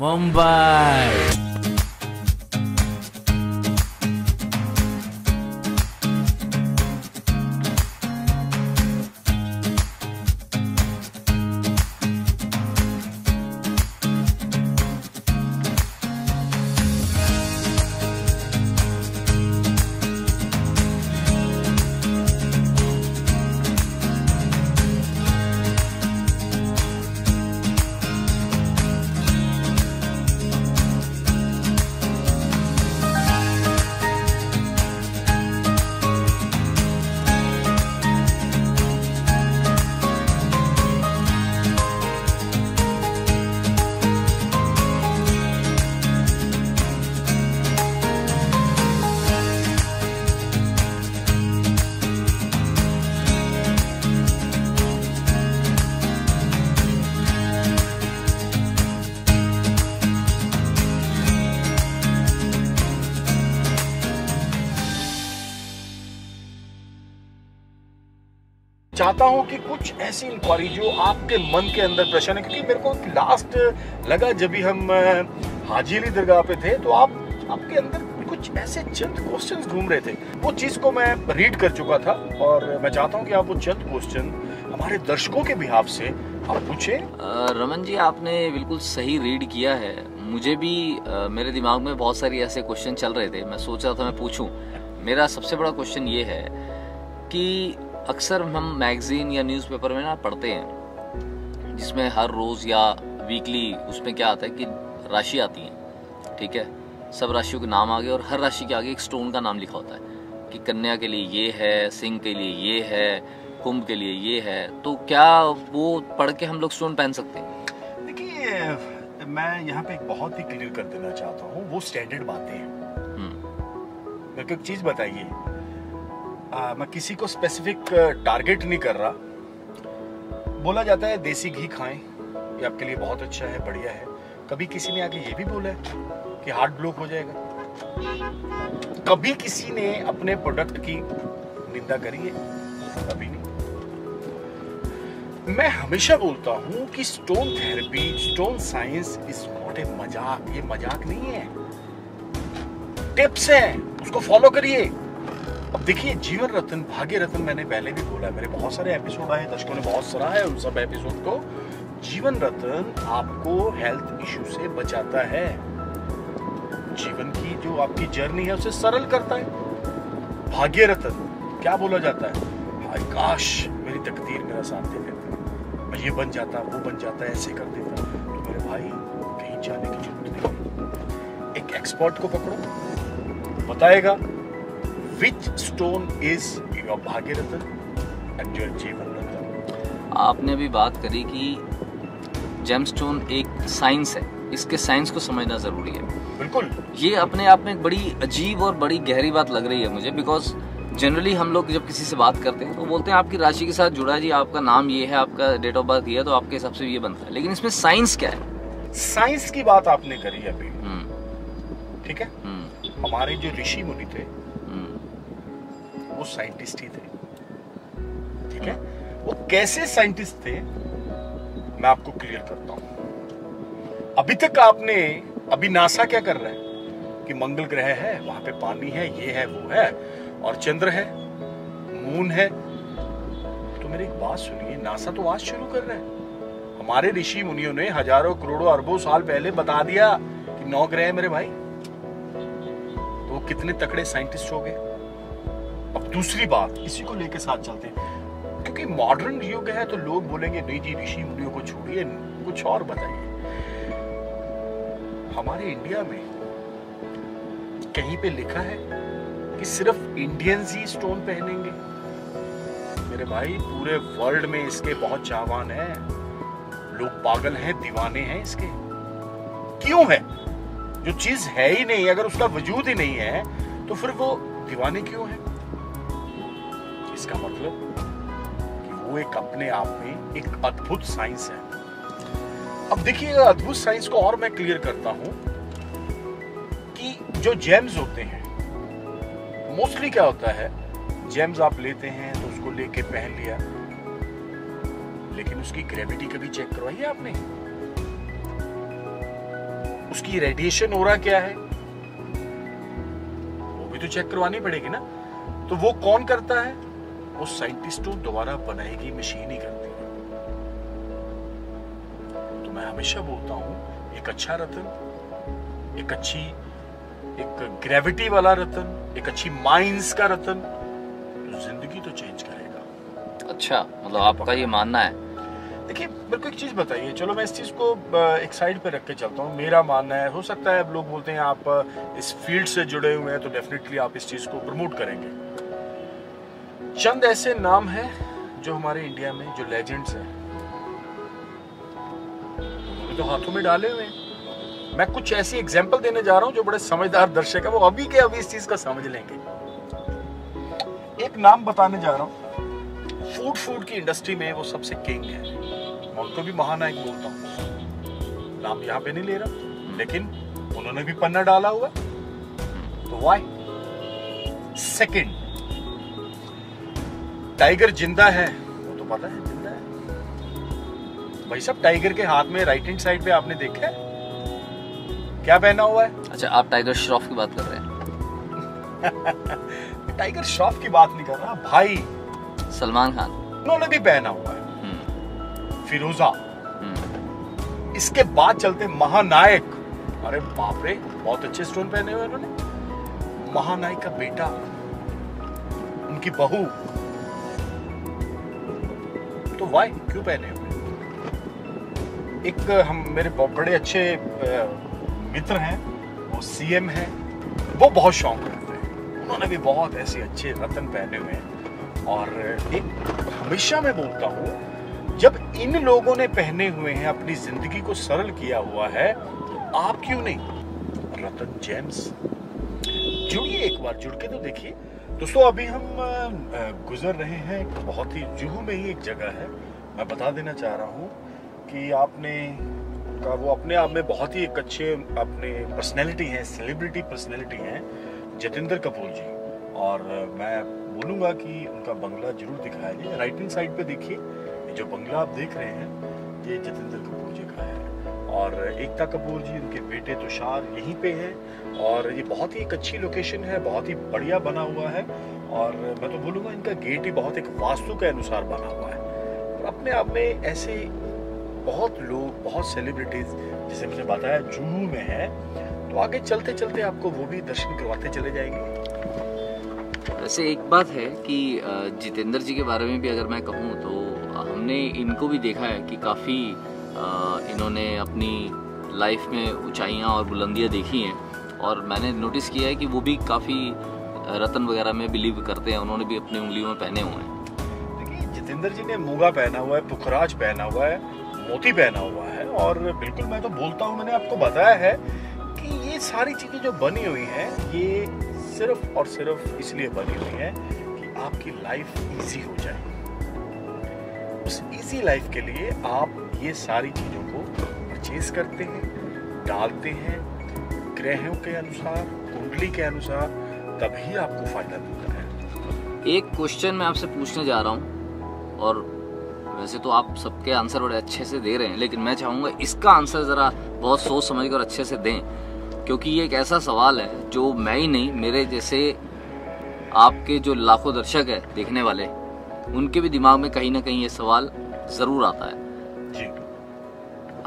मुंबई। चाहता हूं कि कुछ ऐसी इंक्वायरी जो आपके मन के अंदर प्रश्न है, क्योंकि मेरे को लास्ट लगा जब भी हम हाजी अली दरगाह पे थे तो आपके अंदर कुछ ऐसे चंद क्वेश्चंस घूम रहे थे। वो चीज को मैं रीड कर चुका था और मैं चाहता हूं कि आप वो चंद क्वेश्चन हमारे दर्शकों के बिहाफ से आप पूछें। रमन जी, आपने बिल्कुल सही रीड किया है। मुझे भी मेरे दिमाग में बहुत सारी ऐसे क्वेश्चन चल रहे थे, मैं सोच रहा था मैं पूछूं। मेरा सबसे बड़ा क्वेश्चन ये है कि अक्सर हम मैगजीन या न्यूज़पेपर में ना पढ़ते हैं जिसमें हर रोज़ या वीकली उसमें क्या आता है कि राशि आती है, ठीक है, सब राशियों के नाम आगे और हर राशि के आगे एक स्टोन का नाम लिखा होता है कि कन्या के लिए ये है, सिंह के लिए ये है, कुंभ के लिए ये है। तो क्या वो पढ़ के हम लोग स्टोन पहन सकते हैं? देखिए, मैं यहाँ पे एक बहुत ही क्लियर कर देना चाहता हूँ, वो स्टैंडर्ड बातें हैं। मेरे को एक चीज बताइए, मैं किसी को स्पेसिफिक टारगेट नहीं कर रहा। बोला जाता है देसी घी खाएं, ये आपके लिए बहुत अच्छा है, बढ़िया है। कभी किसी ने आगे ये भी बोला है कि हार्ट ब्लॉक हो जाएगा? कभी किसी ने अपने प्रोडक्ट की निंदा करी है? कभी नहीं। मैं हमेशा बोलता हूं कि stone therapy, stone science is not a मजाक। ये मजाक नहीं है, टिप्स हैं, उसको फॉलो करिए। अब देखिए, जीवन रत्न, भाग्य रत्न मैंने पहले भी बोला है, मेरे बहुत सारे एपिसोड आए, दर्शकों ने बहुत सराहा है उन सब एपिसोड को। जीवन रत्न आपको हेल्थ इश्यू से बचाता है, जीवन की जो आपकी जर्नी है उसे सरल करता है। भाग्य रत्न क्या बोला जाता है? हाय काश मेरी तकदीर मेरा साथ दे देता, मैं ये बन जाता, वो बन जाता, ऐसे कर देता। तो मेरे भाई, कहीं जाने की जरूरत नहीं, एक एक्सपर्ट को पकड़ो, बताएगा Which stone is your भाग्य रत्न and your जीवन रत्न। आपने अभी बात करी कि जेमस्टोन एक साइंस है, इसके साइंस को समझना जरूरी है। बिल्कुल, ये अपने आप में एक बड़ी अजीब और बड़ी गहरी बात लग रही है मुझे, बिकॉज जनरली हम लोग जब किसी से बात करते हैं तो बोलते हैं आपकी राशि के साथ जुड़ा है जी, आपका नाम ये है, आपका डेट ऑफ बर्थ ये है, तो आपके हिसाब से ये बनता है। लेकिन इसमें साइंस क्या है? साइंस की बात आपने करी अभी, ठीक है। हमारे जो ऋषि मुनि थे वो साइंटिस्ट ही थे, ठीक है। वो कैसे साइंटिस्ट थे मैं आपको क्लियर करता हूं। अभी तक आपने, अभी नासा क्या कर रहा है कि मंगल ग्रह है, वहां पे पानी है, ये है, वो है, और चंद्र है, मून है। तो मेरी एक बात सुनिए, नासा तो आज शुरू कर रहा है। हमारे ऋषि मुनियों ने हजारों करोड़ों अरबों साल पहले बता दिया कि 9 ग्रह है मेरे भाई। तो वो कितने तकड़े साइंटिस्ट हो गए। अब दूसरी बात, इसी को लेके साथ चलते हैं, क्योंकि मॉडर्न युग है तो लोग बोलेंगे नहीं जी ऋषि मुनियों को छोड़िए, कुछ और बताइए। हमारे इंडिया में कहीं पे लिखा है कि सिर्फ इंडियंस ही स्टोन पहनेंगे? मेरे भाई, पूरे वर्ल्ड में इसके बहुत चाहवान हैं, लोग पागल हैं, दीवाने हैं इसके। क्यों है? जो चीज है ही नहीं, अगर उसका वजूद ही नहीं है तो फिर वो दीवाने क्यों है? इसका मतलब कि वो एक अपने आप में एक अद्भुत साइंस है। अब देखिए, अद्भुत साइंस को और मैं क्लियर करता हूं कि जो जेम्स होते हैं, मोस्टली क्या होता है, जेम्स आप लेते हैं तो उसको लेके पहन लिया, लेकिन उसकी ग्रेविटी कभी चेक करवाई है आपने? उसकी रेडिएशन हो रहा क्या है वो भी तो चेक करवानी पड़ेगी ना। तो वो कौन करता है? वो साइंटिस्टों द्वारा बनाई गई मशीन ही करती है। तो मैं हमेशा बोलता हूं एक अच्छा रतन, एक ग्रेविटी वाला रतन, एक अच्छी माइंड्स का रतन तो जिंदगी तो चेंज करेगा। अच्छा, मतलब आपका ये मानना है? देखिए मेरे को एक चीज बताइए, चलो मैं इस चीज को एक साइड पे रख के चलता हूँ। मेरा मानना है, हो सकता है अब लोग बोलते हैं आप इस फील्ड से जुड़े हुए हैं तो डेफिनेटली आप इस चीज को प्रमोट करेंगे। चंद ऐसे नाम हैं जो हमारे इंडिया में जो लेजेंड्स हैं, उन्होंने तो हाथों में डाले हुए हैं। मैं कुछ ऐसी एग्जांपल देने जा रहा हूं जो बड़े समझदार दर्शक है वो अभी के अभी इस चीज का समझ लेंगे। एक नाम बताने जा रहा हूं, फूड की इंडस्ट्री में वो सबसे किंग है, मैं उनको भी महानायक बोलता हूं। नाम यहां पे नहीं ले रहा, लेकिन उन्होंने भी पन्ना डाला हुआ। तो व्हाई? सेकंड, टाइगर जिंदा है, वो तो पता है जिंदा है भाई साहब। टाइगर के हाथ में राइट हैंड साइड पे आपने देखा है क्या पहना हुआ है? अच्छा, आप टाइगर श्रॉफ की बात कर रहे हैं? टाइगर श्रॉफ की बात नहीं कर रहा भाई, सलमान खान, उन्होंने भी पहना हुआ है। फिरोजा। इसके बाद चलते महानायक, अरे बाप रे बहुत अच्छे स्टोन पहने हुए उन्होंने। महानायक का बेटा, उनकी बहू, तो वाई क्यों पहने हुए? एक हम मेरे बड़े अच्छे मित्र हैं, वो सीएम हैं, वो बहुत शौक करते हैं, उन्होंने भी बहुत ऐसे अच्छे रत्न पहने हुए हैं। और एक हमेशा मैं बोलता हूं जब इन लोगों ने पहने हुए हैं, अपनी जिंदगी को सरल किया हुआ है, तो आप क्यों नहीं? रतन जेम्स, जुड़िए एक बार, जुड़ के तो देखिए। दोस्तों अभी हम गुजर रहे हैं बहुत ही, जुहू में ही एक जगह है, मैं बता देना चाह रहा हूँ कि आपने का वो अपने आप में बहुत ही एक अच्छे अपने पर्सनैलिटी हैं, सेलिब्रिटी पर्सनैलिटी हैं, जतिंदर कपूर जी। और मैं बोलूँगा कि उनका बंगला जरूर दिखाया जाए। राइट हैंड साइड पे देखिए, ये जो बंगला आप देख रहे हैं ये जतिंदर कपूर जी का है, और एकता कपूर जी उनके बेटे तुषार यहीं पे हैं। और ये बहुत ही एक अच्छी लोकेशन है, बहुत ही बढ़िया बना हुआ है। और मैं तो बोलूँगा इनका गेट ही बहुत एक वास्तु के अनुसार बना हुआ है। और अपने आप में ऐसे बहुत लोग, बहुत सेलिब्रिटीज जैसे मैंने बताया जुहू में है, तो आगे चलते चलते आपको वो भी दर्शन करवाते चले जाएंगे। वैसे एक बात है कि जितेंद्र जी के बारे में भी अगर मैं कहूँ तो हमने इनको भी देखा है कि काफ़ी इन्होंने अपनी लाइफ में ऊंचाइयाँ और बुलंदियाँ देखी हैं, और मैंने नोटिस किया है कि वो भी काफ़ी रत्न वगैरह में बिलीव करते हैं, उन्होंने भी अपनी उंगलियों में पहने हुए हैं। देखिए जितेंद्र जी ने मूंगा पहना हुआ है, पुखराज पहना हुआ है, मोती पहना हुआ है। और बिल्कुल मैं तो बोलता हूँ, मैंने आपको बताया है कि ये सारी चीज़ें जो बनी हुई हैं ये सिर्फ और सिर्फ इसलिए बनी हुई है कि आपकी लाइफ इजी हो जाए। उस इजी लाइफ के लिए आप ये सारी चीज़ों को परचेज करते हैं, डालते हैं ग्रहों के अनुसार, कुंडली के अनुसार, तभी आपको फायदा मिलता है। एक क्वेश्चन मैं आपसे पूछने जा रहा हूँ, और वैसे तो आप सबके आंसर बड़े अच्छे से दे रहे हैं, लेकिन मैं चाहूँगा इसका आंसर ज़रा बहुत सोच समझ कर अच्छे से दें, क्योंकि ये एक ऐसा सवाल है जो मैं ही नहीं, मेरे जैसे आपके जो लाखों दर्शक है देखने वाले, उनके भी दिमाग में कहीं ना कहीं ये सवाल ज़रूर आता है। जी।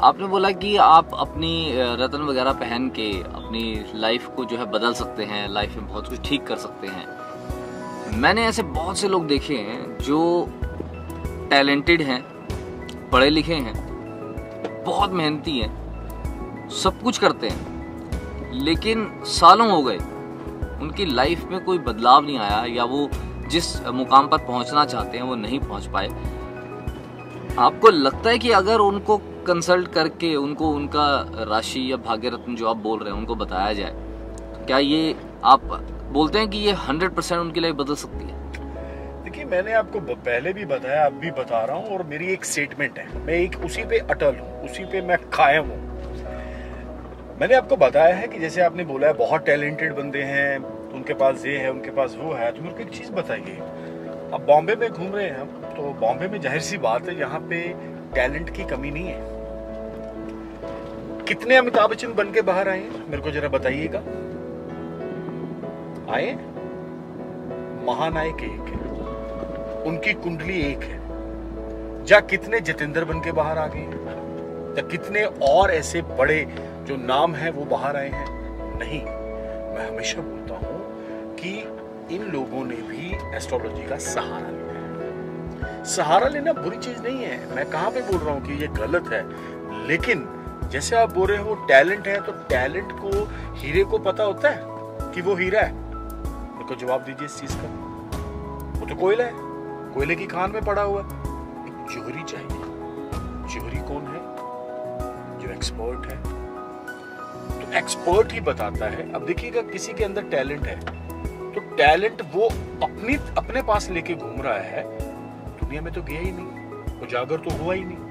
आपने बोला कि आप अपनी रत्न वगैरह पहन के अपनी लाइफ को जो है बदल सकते हैं, लाइफ में बहुत कुछ ठीक कर सकते हैं। मैंने ऐसे बहुत से लोग देखे हैं जो टैलेंटेड हैं, पढ़े लिखे हैं, बहुत मेहनती हैं, सब कुछ करते हैं, लेकिन सालों हो गए उनकी लाइफ में कोई बदलाव नहीं आया, या वो जिस मुकाम पर पहुंचना चाहते हैं वो नहीं पहुंच पाए। आपको लगता है कि अगर उनको कंसल्ट करके उनको उनका राशि या भाग्य रत्न जो आप बोल रहे हैं उनको बताया जाए, तो क्या ये आप बोलते हैं कि ये 100% उनकी लाइफ बदल सकती है? देखिए मैंने आपको पहले भी बताया, अब भी बता रहा हूँ, और मेरी एक स्टेटमेंट है, मैं एक उसी पे अटल हूँ, उसी पे मैं कायम हूँ। मैंने आपको बताया है कि जैसे आपने बोला है बहुत टैलेंटेड बंदे हैं, उनके पास ये है, उनके पास वो है, तो मेरे को एक चीज़ बताइए, अब बॉम्बे में घूम रहे हैं हम, तो बॉम्बे में जाहिर सी बात है यहाँ पे टैलेंट की कमी नहीं है। कितने अमिताभ बच्चन बन के बाहर आए हैं मेरे को जरा बताइएगा। आए? महानायक एक है, उनकी कुंडली एक है। जा कितने जितेंद्र बन के बाहर आ गए, या कितने और ऐसे बड़े जो नाम है वो बाहर आए हैं? नहीं। मैं हमेशा बोलता हूं कि इन लोगों ने भी एस्ट्रोलॉजी का सहारा लिया है। सहारा लेना बुरी चीज नहीं है, मैं कहां पे बोल रहा हूं कि ये गलत है, लेकिन जैसे आप बोल रहे हो टैलेंट है, तो टैलेंट को, हीरे को पता होता है कि वो हीरा है? मेरे को जवाब दीजिए इस चीज का। वो तो कोयला है, कोयले की खान में पड़ा हुआ है। एक जोहरी चाहिए। जोहरी कौन है? जो एक्सपर्ट है। तो एक्सपर्ट ही बताता है। अब देखिएगा, किसी के अंदर टैलेंट है तो टैलेंट वो अपने पास लेके घूम रहा है, दुनिया में तो गया ही नहीं, उजागर तो हुआ ही नहीं।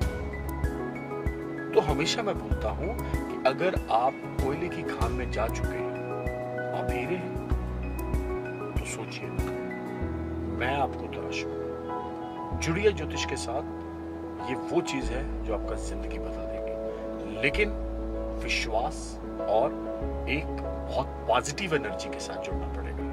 तो हमेशा मैं बोलता हूं कि अगर आप कोयले की खान में जा चुके हैं, आप हीरे हैं, तो सोचिए, मैं आपको तराशूं। जुड़िए ज्योतिष के साथ। ये वो चीज है जो आपका जिंदगी बदल देगी, लेकिन विश्वास और एक बहुत पॉजिटिव एनर्जी के साथ जुड़ना पड़ेगा।